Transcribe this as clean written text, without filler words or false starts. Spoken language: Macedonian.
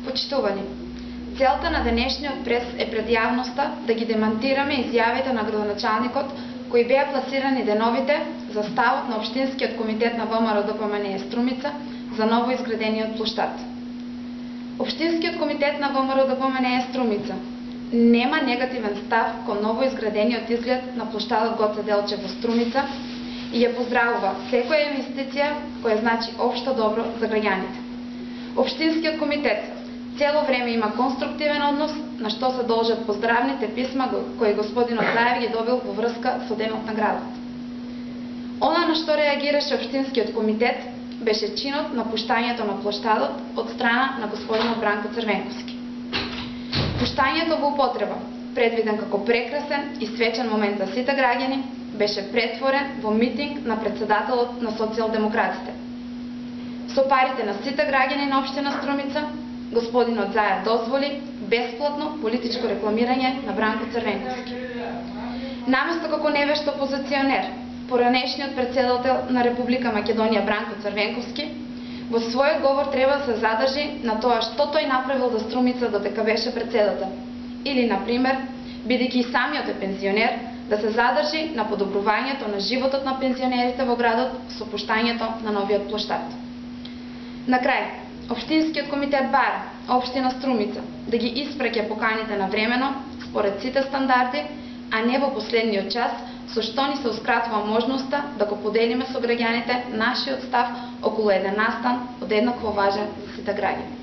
Почитувани, целта на денешниот прес е пред јавноста да ги демантираме изјавите на градоначалникот кои беа пласирани деновите за ставот на Општинскиот комитет на ВМРО-ДПМНЕ Струмица за ново изградениот плоштад. Општинскиот комитет на ВМРО-ДПМНЕ Струмица нема негативен став кон ново изградениот изглед на плоштадот Гоце Делчев во Струмица и ја поздравува секоја инвестиција која значи општо добро за граѓаните. Општинскиот комитет цело време има конструктивен однос, на што се должат поздравните писма кои господинот Заев ги добил во врска со денот на градот. Она на што реагираше Општинскиот комитет беше чинот на пуштањето на плоштадот од страна на господинот Бранко Црвенковски. Пуштањето во употреба, предвиден како прекрасен и свечен момент за сите граѓани, беше претворен во митинг на председателот на социјалдемократите. Со парите на сите граѓани на општина Струмица, господинот Заев дозволи бесплатно политичко рекламирање на Бранко Црвенковски. Наместо како невешт опозиционер, поранешниот председател на Република Македонија Бранко Црвенковски, во својот говор треба да се задржи на тоа што тој направил за Струмица додека беше председател. Или, например, бидејќи и самиот е пензионер, да се задржи на подобрувањето на животот на пензионерите во градот со пуштањето на новиот плоштад. На крај, Општинскиот комитет бара општина Струмица да ги испраќа поканите навремено, според сите стандарди, а не во последниот час, со што ни сеускратува можноста да го поделиме со граѓаните нашиот став околу еден настан од еднакво важен за сите граѓани.